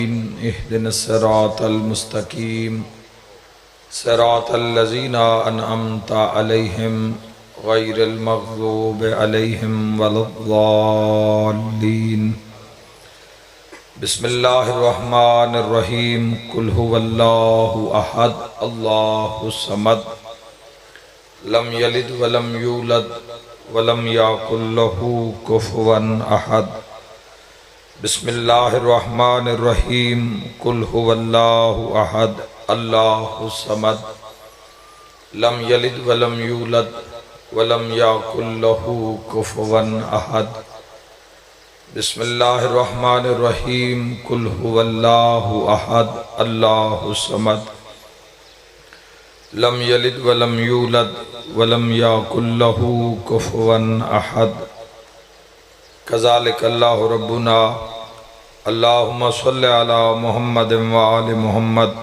اهدنا الصراط المستقيم صراط الذين أنعمت عليهم غير المغضوب عليهم ولا الضالين بسم الله الرحمن الرحيم قل هو الله أحد الله الصمد لم يلد ولم يولد ولم يكن له كفوا أحد بسم الله الرحمن الرحيم قل هو الله أحد الله الصمد لم يلد ولم يولد ولم يكن له كفوا أحد بسم الله الرحمن الرحيم قل هو الله أحد الله الصمد لم يلد ولم يولد ولم يكن له كفوا أحد كذلك الله ربنا اللهم صل على محمد وآل محمد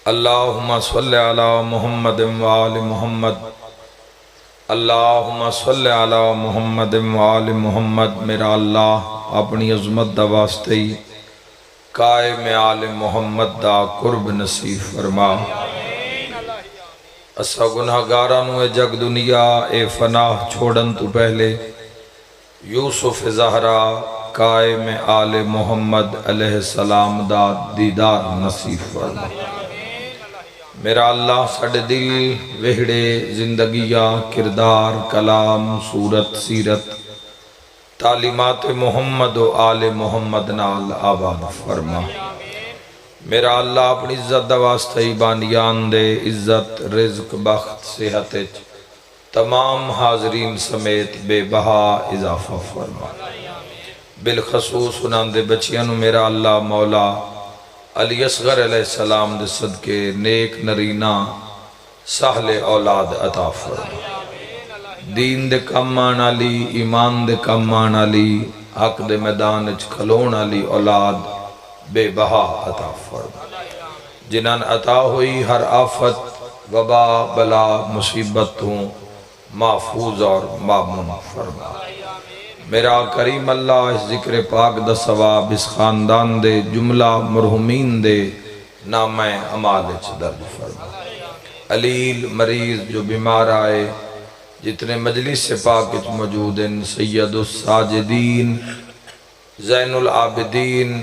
اللهم صل على محمد وآل محمد اللہم صلی علی محمد وآل محمد میرا اللہ اپنی عظمت دا واسطے قائم آل محمد دا قرب نصیب فرما اسا گناہگارانو اے جگ دنیا اے فناہ چھوڑن تو پہلے یوسف زہرا قائم آل محمد علیہ السلام دا دیدار نصیب فرما میرا اللہ ساڑھے دل وہڑے زندگیاں کردار کلام صورت سیرت تعلیمات محمد و آل محمد نال آباد فرما میرا اللہ اپنی عزت دا واسطہ بانیان دے عزت رزق بخت صحت تمام حاضرین سمیت بے بہا اضافہ فرما بالخصوص انہاں دے بچیاں میرا اللہ مولا علی اصغر علیہ السلام دے صدقے نیک نرینہ سہل اولاد عطا فرما دین دے کم آنا لی ایمان دے کم آنا لی حق دے میدان اچ کھلونا لی اولاد بے بہا عطا فرما جنان عطا ہوئی ہر آفت وبا بلا مصیبتوں محفوظ اور مامون فرما میرا کریم اللہ اس ذکر پاک دا ثواب اس خاندان دے جملہ مرحومین دے نام اعمال اچ درج فرما علیل مریض جو بیمار آئے جتنے مجلس سے پاک اچ موجود ہیں سید الساجدین زین العابدین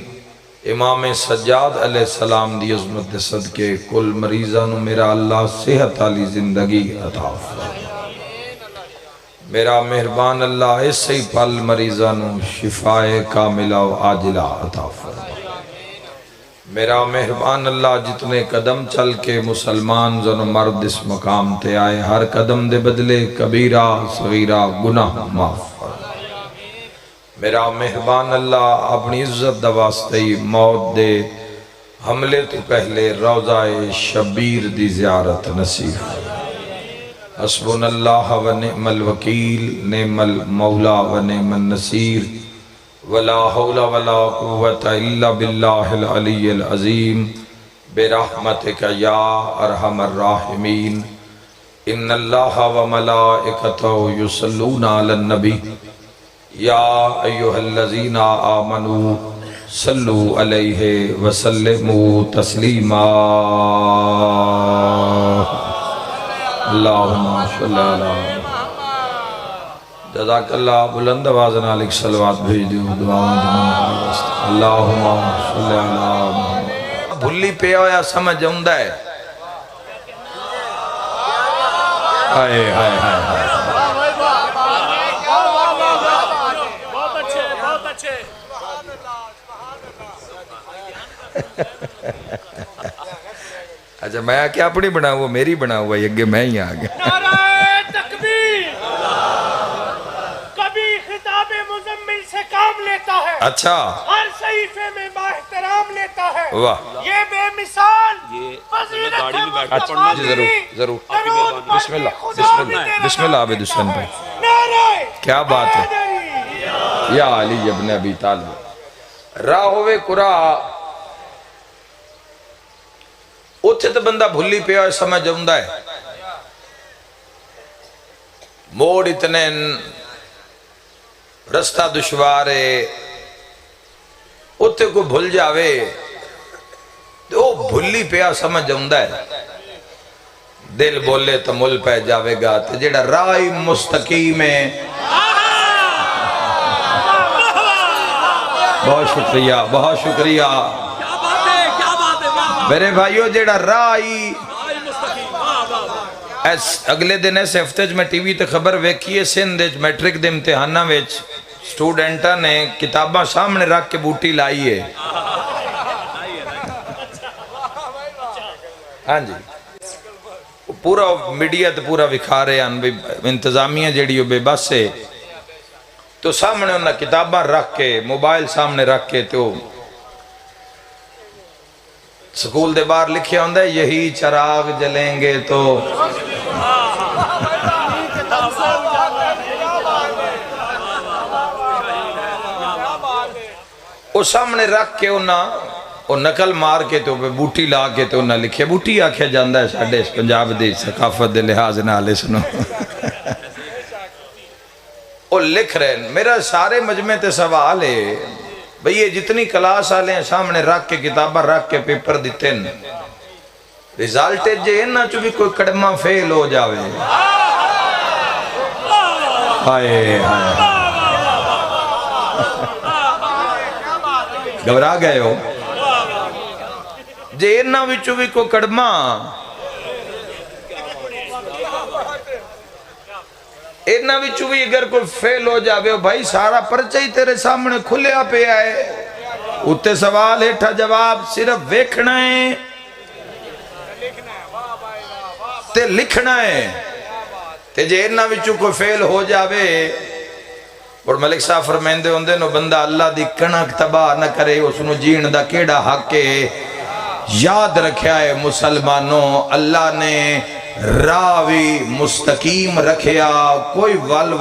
امام سجاد علیہ السلام دی عظمت دے صدقے کل مریضانو میرا اللہ صحت علی زندگی عطا فرما میرا مہربان اللہ ایسے ہی پل مریضانو شفاء کاملہ و عاجلہ عطا فرما میرا مہربان اللہ جتنے قدم چل کے مسلمان زن و مرد اس مقام تے آئے ہر قدم دے بدلے کبیرہ صغیرہ گناہ معاف فرما میرا مہربان اللہ اپنی عزت دا واسطے موت دے حملے تو پہلے روضہ شبیر دی زیارت نصیب فرما حسبنا اللہ و نعم الوکیل نعم المولا و نعم النصیر ولا حول ولا قوة الا باللہ العلی العظیم برحمتک یا ارحم الراحمین ان اللہ و ملائکتہ یصلون علی النبی یا ایہا الذین آمنوا صلو علیہ وسلموا تسلیما اللہم صلی اللہ جزاک اللہ بلند آوازن علیک صلوات بھیج دیو دعاوں جنہوں اللہم صلی اللہ بھلی پہ آیا سمجھ جاؤندہ ہے آئے آئے آئے بہت اچھے بہت اچھے اچھا میں کیا اپنی بنا ہوا میری بنا ہوا یہ میں ہی آگیا نعرہ تکبیر کبھی خطاب مزمل سے کام لیتا ہے اچھا ہر صحیفے میں با احترام لیتا ہے واہ یہ بے مثال فضیلت مصطفیٰ جی ضرور بسم اللہ بسم اللہ عبد حسین بھائی کیا بات ہے یا علی ابن ابی طالب راہوے قرآ اتھے تو بندہ بھلی پہ آئے سمجھ جاؤندہ ہے موڑ اتنے رستہ دشوارے اتنے کو بھول جاوے تو وہ بھلی پیا سمجھ آؤندا ہے دل بولے تو مل پہ جاوے گا تو جیڑا رائی مستقیم ہے بہت شکریہ بہت شکریہ میرے بھائیو جیڑا رائی اگلے دن ایسے ہفتے میں ٹی وی تے خبر ویکھیے سندھ میٹرک دے امتحانہ وچ سٹوڈنٹاں نے کتاباں سامنے رکھ کے بوٹی لائی ہے ہاں جی پورا میڈیا تے پورا وکھا رہے ہیں انتظامیہ جیڑی ہو بے بس ہے تو سامنے انہاں کتاباں رکھ کے موبائل سامنے رکھ کے تو سکول دے باہر لکھے ہوندہ ہے یہی چراغ جلیں گے تو وہ سامنے رکھ کے انہاں وہ نقل مار کے تو بوٹی لا کے تو انہاں لکھے بوٹی آکھیا جاندہ ہے ساڑھے اس پنجاب دی ثقافت دے لحاظ نالے سنو وہ لکھ رہے ہیں میرا سارے مجمع تے سوال ہے بھئی یہ جتنی کلاس آلے ہیں سامنے رکھ کے کتابہ رکھ ke پیپر دیتے ہیں ریزالٹے جے انہاں چو بھی کوئی کڑمہ فیل ہو جاوے ہائے ہائے گھبرا گئے ہو جے انہاں وچو بھی کوئی کڑمہ انہاں وچو بھی اگر کوئی فیل ہو جاوے بھائی سارا پرچہ ہی تیرے سامنے کھلیا پہ آئے اتے سوال ہے تھا جواب صرف ویکھنا ہے تے لکھنا ہے تے جے انہاں وچو کوئی فیل ہو جاوے اور ملک صاحب فرمیندے ہوندے نو بندہ اللہ دی کنک تباہ نہ کرے اس نو جین دا کیڑا حق ہے یاد رکھیا ہے مسلمانوں اللہ نے راوی مستقیم رکھیا کوئی ول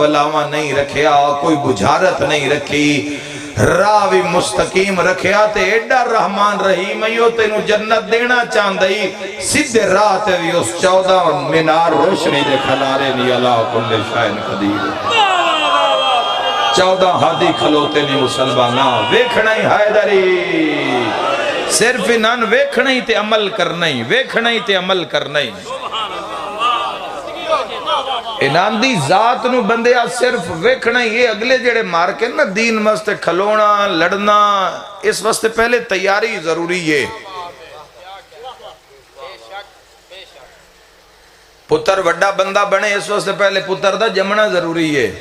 نہیں رکھیا کوئی بجھارت نہیں رکھی راوی مستقیم رکھیا تے ایڈا رحمان رحیم ایو تینو جنت دینا چاندئی سدھے رات بھی اس 14 مینار روشنی دے کھلارے نی اللہ کل شائن قدیر 14 ہادی کھلوتے نی مسلمانہ ویکھنا ہی حیدری صرف انہاں ویکھنا ہی تے عمل کرنا ہی ویکھنا ہی تے عمل کرنا ہی انہاں دی ذات نو بندیا صرف ویکھنا ہی یہ اگلے جڑے مار کے نا دین واسطے کھلونا لڑنا اس واسطے پہلے تیاری ضروری ہے پتر وڈا بندہ بنے اس واسطے پہلے پتر دا جمنا ضروری ہے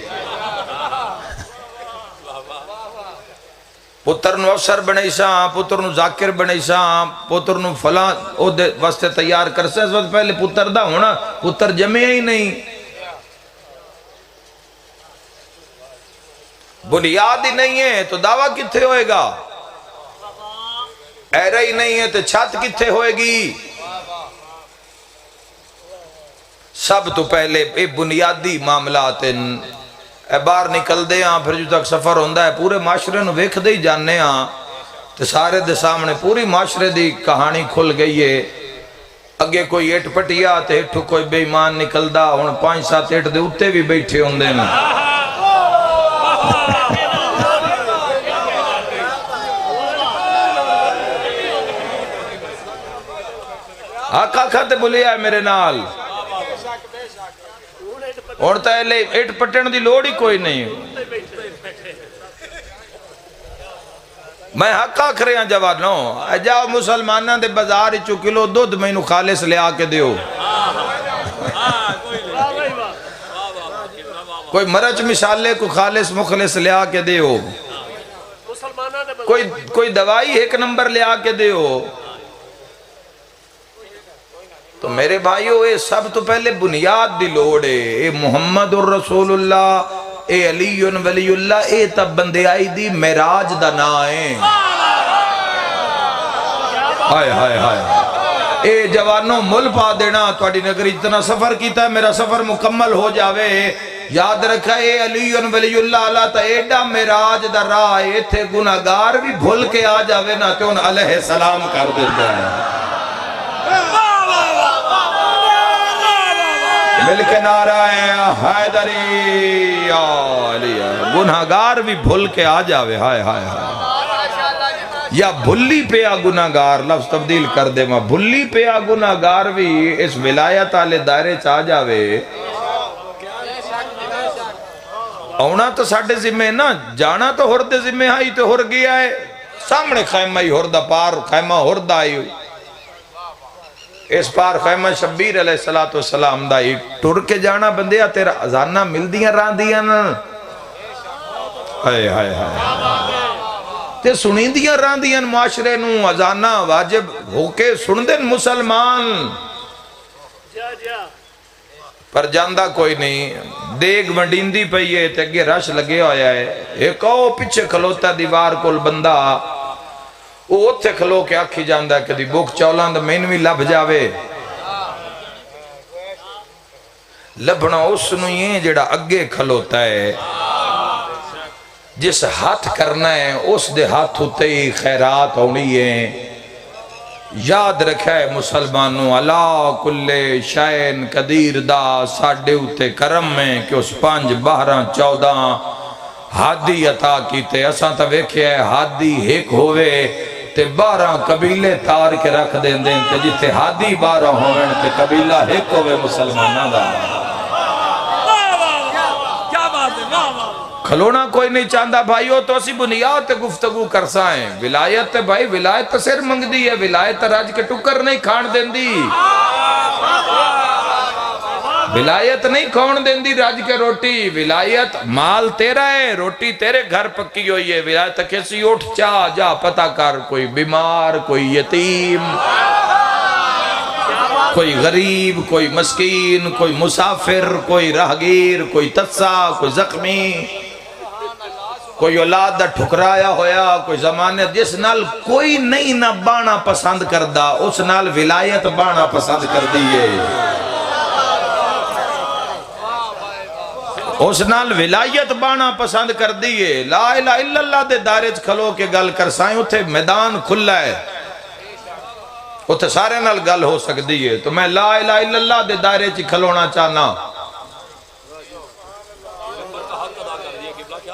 پتر نو افسر بنے ساں پتر نو ذاکر بنے ساں پتر نو فلاں او دے واسطے تیار کر سے اس وقت پہلے پتر دا ہونا پتر جمعہ ہی نہیں بنیاد ہی نہیں ہے تو دعویٰ کتھے ہوئے گا ایرہ ہی نہیں ہے تو چھت کتھے ہوئے گی سب تو پہلے بنیادی معاملات باہر نکل دے ہاں پھر جو تک سفر ہوندہ ہے پورے معاشرے نو ویکھ دے ہی جاننے ہاں تو سارے دے سامنے پوری معاشرے دی کہانی کھل گئی ہے اگے کوئی ایٹ پٹیا تے ایٹھو کوئی بے ایمان نکل دا ہون 5-7 ایٹ دے اتے بھی بیٹھے ہوندے ہیں آقا کھاتے بولیا ہے میرے نال اور تیلے ایٹ پٹن دی لوڑ ہی کوئی نہیں میں حق آکھ رہے ہیں جوانوں جاؤ مسلمانہ دے بازار 1 کلو دودھ میں انہوں خالص لے آکے دیو کوئی مرچ مشالے کو خالص مخلص لے آکے دیو کوئی دوائی 1 نمبر لے آکے دیو تو میرے بھائیو اے سب تو پہلے بنیاد دی لوڑے اے محمد الرسول اللہ اے علی ولی اللہ اے تب بندے آئی دی معراج دا نائیں ہائے ہائے ہائے اے جوانوں مل پا دینا توڑی نگری جتنا سفر کیتا ہے میرا سفر مکمل ہو جاوے یاد رکھا اے علی ولی اللہ اللہ تا ایڈا معراج دا رائے تھے گناہگار بھی بھول کے آ جاوے نا تو ان علیہ السلام کر دیتا ہے مل کے نعرہ حیدری گناہگار بھی بھول کے آ جاوے ہائے ہائے ہائے یا بھلی پیا گناہگار، لفظ تبدیل کر دے ماں، بھلی پیا گناہگار بھی اس ولایت آلے دائرے چاہ جاوے اونا تو ساڑھے ذمہ نا، جانا تو ہر دے ذمہ آئی تو ہر گیا ہے، سامنے خیمہ ہی ہر دا پار خیمہ ہر دا آئی ہوئی، اس پار خیمہ شبیر علیہ السلام دا ہی ٹر کے جانا بندیا تیرا ازانہ مل دیاں ران دیاں نا، ہائے ہائے ہائے تے سنیں دیاں ران دیاں معاشرے نو، ازانہ واجب ہو کے سن دیں مسلمان، پر جاندہ کوئی نہیں، دیگ منڈیندی پئیے تے اگے رش لگے ہویا ہے، ایک او پچھے کھلوتا دیوار کول بندہ، او اتھے کھلو کے آکھی جاندہ ہے کدی بک چولاند مینوی لب جاوے، لبنا اس نو یہ جڑا اگے کھلوتا ہے، جس ہاتھ کرنا ہے اس دے ہاتھ ہوتے ہی خیرات ہونی ہے، یاد رکھا ہے مسلمانوں، اللہ کل شائن قدیر دا ساڑھے ہوتے کرم میں کہ اس 5 12 14 حادی عطا کیتے، اساں تا ویکھے ہے حادی ایک ہوئے تے 12 قبیلے تار کے رکھ دیں دیں تے جتے حادی 12 ہوئے تے قبیلہ ایک ہوئے مسلمانہ دا، کھلونا کوئی نہیں چاندہ بھائیو تو اسی بنیاد تے گفتگو کرسائیں، ولایت تے بھائی ولایت تے سر منگ دی ہے، ولایت تے راج کے ٹکر نہیں کھان دین دی، ولایت نہیں کھان دین دی راج کے روٹی، ولایت مال تیرا ہے، روٹی تیرے گھر پکی ہوئی ہے، ولایت کیسی اٹھ چاہ جا پتہ کر، کوئی بیمار، کوئی یتیم، کوئی غریب، کوئی مسکین، کوئی مسافر، کوئی راہگیر، کوئی تسا، کوئی زخمی، کوئی اولاد دا ٹھکرایا ہویا، کوئی زمانے جس نال کوئی نہیں نہ بانا پسند کردہ، اس نال ولایت بانا پسند کر دیئے، اس نال ولایت بانا پسند کر دیئے، لا الہ الا اللہ دے دارج کھلو کے گل کر سائیں، اتھے میدان کھلا ہے، اتھے سارے نال گل ہو سکتی ہے، تو میں لا الہ الا اللہ دے دائرے چی کھلونا چاہنا،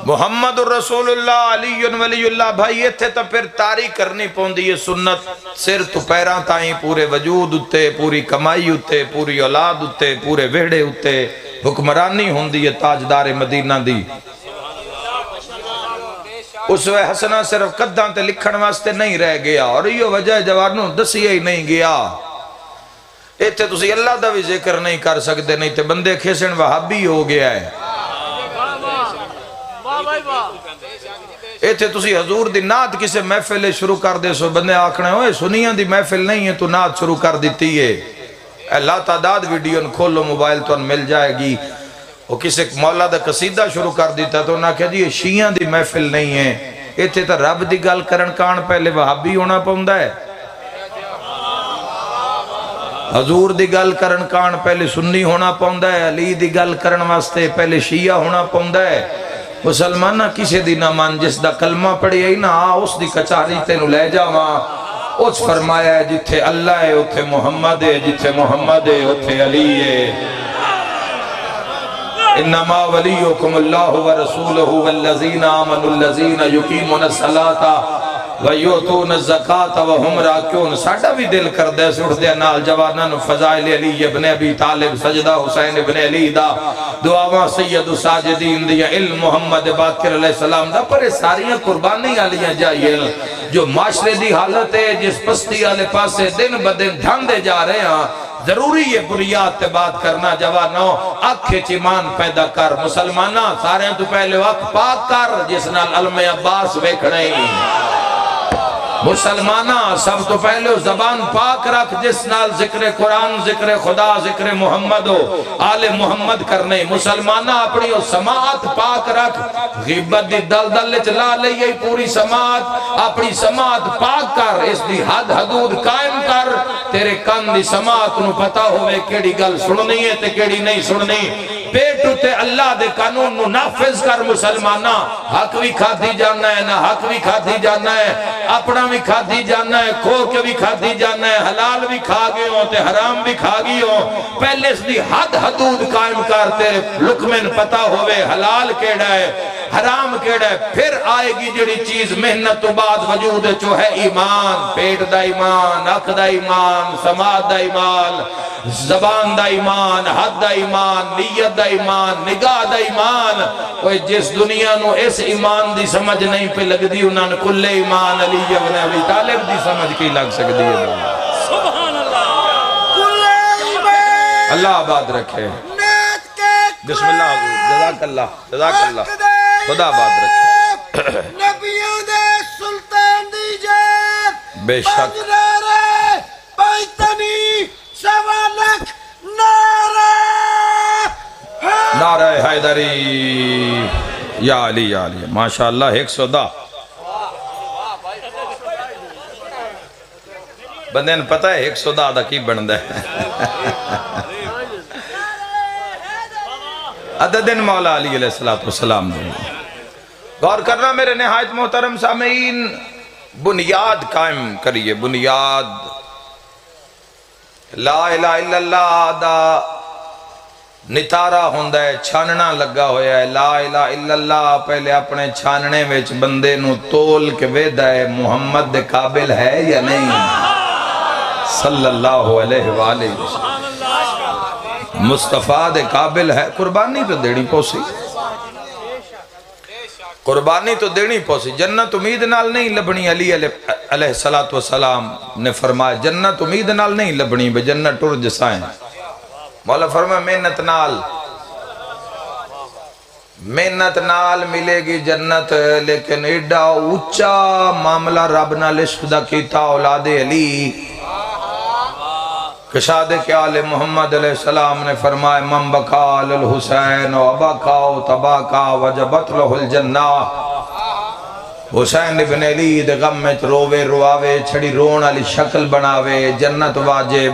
محمد الرسول اللہ علی ولی اللہ بھائی یہ تھے تو پھر تاریخ کرنی پوندی یہ سنت سر تو پیران تائیں پورے وجود اتے، پوری کمائی اتے، پوری اولاد اتے، پورے ویڑے اتے، حکمرانی ہوندی ہے تاجدار مدینہ دی، اس وے حسنہ صرف قداں تے لکھن واسطے نہیں رہ گیا، اور یہ وجہ جوارنوں دسیہ ہی نہیں گیا، ایتھے تسی اللہ دا بھی ذکر نہیں کر سکتے، نہیں تے بندے کھیسن وہابی ہو گیا ہے، ایتھے تسی حضور دی نعت کسے محفل شروع کر دے سو بندے آکھنے ہوئے سنیاں دی محفل نہیں ہے تو نعت شروع کر دیتی ہے، اللہ تعداد ویڈیو کھولو موبائل تو مل جائے گی، وہ کسے مولا دا قصیدہ شروع کر دیتا تو نہ کہا جی یہ شیعہ دی محفل نہیں ہے، ایتھے تا رب دی گل کرن کان پہلے وہابی ہونا پوندا ہے، حضور دی گل کرن کان پہلے سنی ہونا پوندا ہے، علی دی گل کرن واسطے پہلے شیعہ ہونا پوندا ہے، مسلمانہ کسی دی نہ مان جس دا کلمہ پڑھی ہے نا اس دی کچاری تینو لے جاواں، اس فرمایا ہے جتھے اللہ ہے اتھے محمد ہے، جتھے محمد ہے اتھے علی ہے، انما ولیکم اللہ ورسولہ والذین آمنوا الذین یقیمون الصلاۃ ویؤتون الزکاۃ وہم راکعون، ساڈا بھی دل کردے اٹھ دے نال جواناں نو فضائل علی ابن ابی طالب، سجدہ حسین ابن علی دا، دعاواں سید الساجدین دیا، علم محمد باقر علیہ السلام دا، پر ساریاں قربانی آلیاں جائیے جو معاشرے دی حالت ہے جس پستی آلے پاسے دن بدن دھاندے جا رہے ہیں، ضروری ہے بنیاد تے بات کرنا جوانوں، آنکھیں چیمان پیدا کر مسلمانہ، سارے تو پہلے وقت پاک کر جس نال علم عباس ویکھنے مسلمانہ، سب تو پہلے زبان پاک رکھ جس نال ذکر قرآن، ذکر خدا، ذکر محمد ہو، آل محمد کرنے، مسلمانہ اپنی سماعت پاک رکھ، غیبت دی دلدل چلا لئیے پوری سماعت، اپنی سماعت پاک کر، اس دی حد حدود قائم کر، تیرے کان دی سماعت نو پتہ ہوئے کیڑی گل سننی ہے تے کیڑی نہیں سننی، پیٹو تے اللہ دے قانون نو نافذ کر مسلمانہ، حق بھی کھاتی جانا ہے، نہ حق بھی کھاتی جانا ہے، اپنا بھی کھاتی جانا ہے، کھو کے بھی کھاتی جانا ہے، حلال بھی کھا گئے ہوں تے حرام بھی کھا گئی ہوں، پہلے اس دی حد حدود قائم کر تیرے لکمن پتہ ہوئے حلال کیڑا ہے، حرام کیڑا ہے؟ پھر آئے گی جڑی چیز محنت تو بعد وجود چو ہے ایمان، پیٹ دا ایمان، اکھ دا ایمان، سماعت دا ایمان، زبان دا ایمان، حد دا ایمان، نیت دا ایمان، نگاہ دا ایمان۔ کوئی جس دنیا نو اس ایمان دی سمجھ نہیں پہ لگ دی انہاں نے کل ایمان علی ابن ابی طالب دی سمجھ کی لگ سکتی ہے۔ سبحان اللہ، اللہ آباد رکھے، بسم اللہ حضور، جزاک اللہ، جزاک اللہ، خدا آباد رکھے۔ نبیوں دے سلطان دی جات بے شک پیتنی سوالک نعرہ نعرہ حیدری یا علی یا علی، ماشاءاللہ 110 بندے نے پتہ ہے 110 دا کی بندہ ہے۔ عددن مولا علی علیہ السلام دے۔ غور کرنا میرے نہایت محترم سامعین، بنیاد قائم کریے، بنیاد لا الہ الا اللہ دا نتارہ ہوندہ ہے، چھاننا لگا ہویا ہے۔ لا الہ الا اللہ پہلے اپنے چھاننے ویچ بندے نو تول کے ویدہ ہے محمد دے قابل ہے یا نہیں، صلی اللہ علیہ وآلہ وسلم، مصطفیٰ دے قابل ہے۔ قربانی تو دینی پوسی، قربانی تو دینی پوسی۔ جنت امید نال نہیں لبنی، علی علیہ السلام نے فرمایا جنت امید نال نہیں لبنی، بے جنت ٹر جسائیں۔ مولا فرمایا محنت نال ملے گی جنت، لیکن ایڈا اونچا معاملہ رب نال عشق دا کیتا اولاد علی۔ کشاد کے آل محمد علیہ السلام نے فرمایا من بکا للحسین و ابکا و تباکا وجبت لہ الجنہ۔ حسین ابن علی دے غم میں روے رواوے چھڑی رون علی شکل بناوے، جنت واجب۔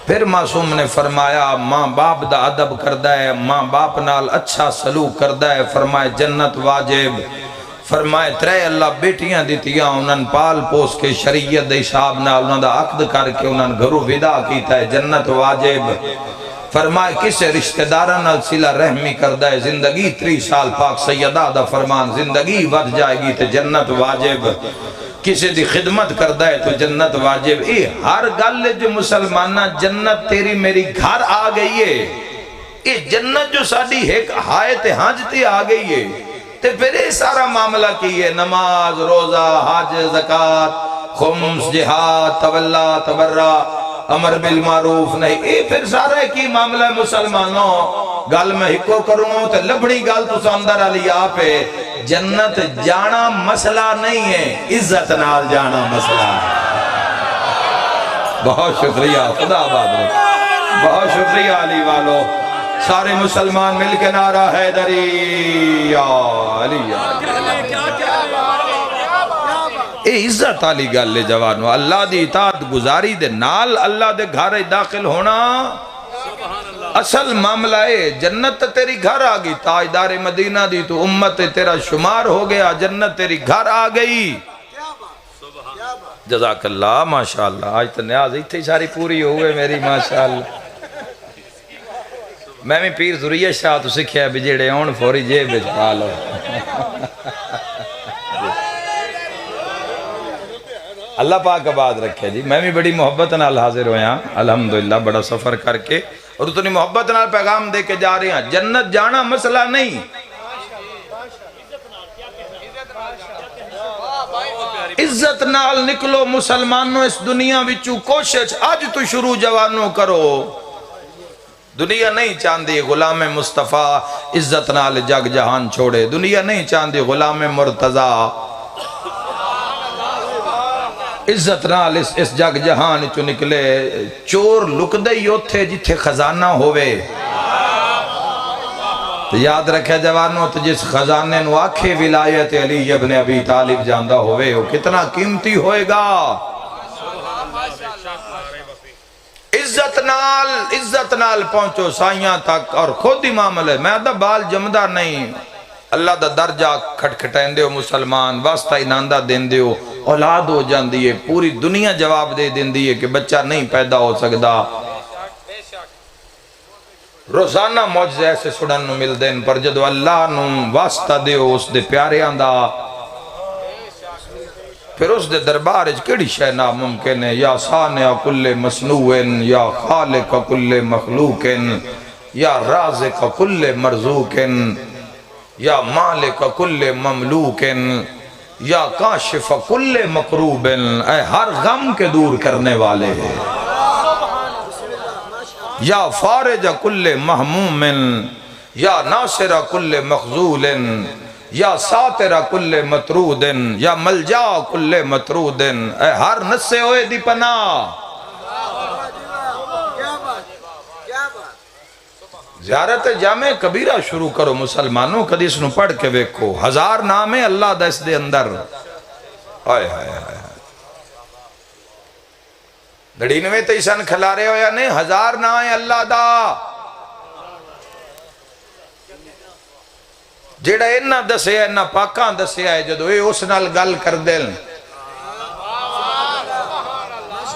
پھر معصوم نے فرمایا ماں باپ دا ادب کردہ ہے، ماں باپ نال اچھا سلوک کردہ ہے، فرمائے جنت واجب۔ فرمائے ترے اللہ بیٹیاں دیتیاں، انہاں پال پوس کے شریعت دے حساب نال انہاں دا عقد کر کے انہاں گھرو ودا کیتا ہے، جنت واجب۔ فرمائے کسے رشتہ داراں نال صلہ رحمی کردہ ہے، زندگی 30 سال پاک سیدہ دا فرمان، زندگی ود جائے گی تے جنت واجب۔ کسی دی خدمت کردہ ہے تو جنت واجب۔ اے ہر گل جو مسلمانہ جنت تیری میری گھر آ گئی ہے، اے جنت جو ساڑی ایک حایت حج تے آ گئی ہے، تے پھر اے سارا معاملہ کی ہے، نماز، روزہ، حج، زکاة، خمس، جہاد، تولا، تبرہ، امر بالمعروف نہیں، اے پھر سارا کی معاملہ مسلمانوں۔ گل میں ہکو کروں تے لبڑی گل تو ساندر علی آپ ہے، جنت جانا مسئلہ نہیں ہے، عزت نال جانا مسئلہ ہے۔ بہت شکریہ، خدا آباد رہے، بہت شکریہ علی والو۔ سارے مسلمان مل کے نعرہ حیدری یا علی یا علی۔ اے عزت علی گل لے جوانو، اللہ دی اطاعت گزاری دے نال اللہ دے گھر داخل ہونا اصل معاملہ ہے۔ جنت تیری گھر آگئی، تاجدار مدینہ دی تو امت تیرا شمار ہو گیا، جنت تیری گھر آگئی۔ جزاک اللہ، ماشاءاللہ، آج تو نیاز اتنی ساری پوری ہوئے میری ماشاءاللہ۔ میں بھی پیر ذریعہ شاہ تو سکھیا بھی جیڑے ہون فوری جیب بچ پالو۔ اللہ پاک آباد رکھے جی۔ میں بھی بڑی محبت نال حاضر ہویا الحمدللہ، بڑا سفر کر کے، اور اتنی محبت نال پیغام دے کے جا رہے ہیں۔ جنت جانا مسئلہ نہیں، عزت نال نکلو مسلمانوں اس دنیا وچوں، کوشش آج تو شروع جوانوں کرو۔ دنیا نہیں چاندی غلام مصطفیٰ عزت نال جگ جہان چھوڑے، دنیا نہیں چاندی غلام مرتضیٰ عزت نال اس جگ جہان چو نکلے۔ چور لک دئی اوتھے جتھے خزانہ ہوئے، تو یاد رکھے جوانوں، تو جس خزانے نو آکھے ولایت علی ابن ابی طالب جاندہ ہوئے، وہ کتنا قیمتی ہوئے گا۔ عزت نال پہنچو سائیاں تک، اور خود امام علیہ میں دا بال جمدہ نہیں، اللہ دا درجہ کھٹکھٹین دیو مسلمان، واسطہ اناندہ دین دیو، اولاد ہو جان دیئے، پوری دنیا جواب دے دین دیئے کہ بچہ نہیں پیدا ہو سکدا۔ روزانہ معجزے ایسے سنن نو مل دین پر جدو اللہ نو واسطہ دیو اس دے پیاریاں دا پھر اس دے دربار اچ کیڑی شے ناممکن ہے یا صانع کل مصنوع یا خالق کل مخلوق یا رازق کل مرزوق یا مالک کل مملوک یا کاشف کل مکروب اے ہر غم کے دور کرنے والے ہیں یا فارج کل محموم یا ناصر کل مخذول یا ساتر کل مطرود یا ملجا کل مطرود اے ہر نسے ہوئے دی پناہ زیارت جامع کبیرہ شروع کرو مسلمانوں قدیس نو پڑھ کے ویکھو 1000 نام ہے اللہ دا اس دے اندر آئے آئے آئے 99 تیسن کھلا رہے ہو یا نہیں 1000 نام ہے اللہ دا جیڑا انہ دسے ہے انہ پاکاں دسے ہے جدو اے اس نال گل کر دیں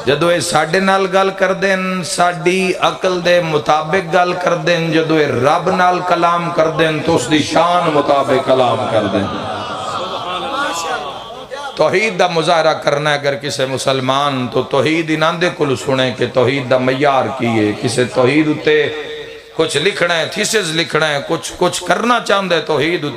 جدو اے ساڑھے نال گل کر دیں ساڑھی عقل دے مطابق گل کر دیں جدو اے رب نال کلام کر دیں تو اس دی شان مطابق کلام کر دیں توحید دا مظاہرہ کرنا ہے اگر کسے مسلمان تو توحید اناندے کل سنے کہ توحید دا معیار کیے کسے توحید اتے کچھ لکھنا ہے تھیسز لکھنا ہے کچھ کرنا چاہندے توحید اتے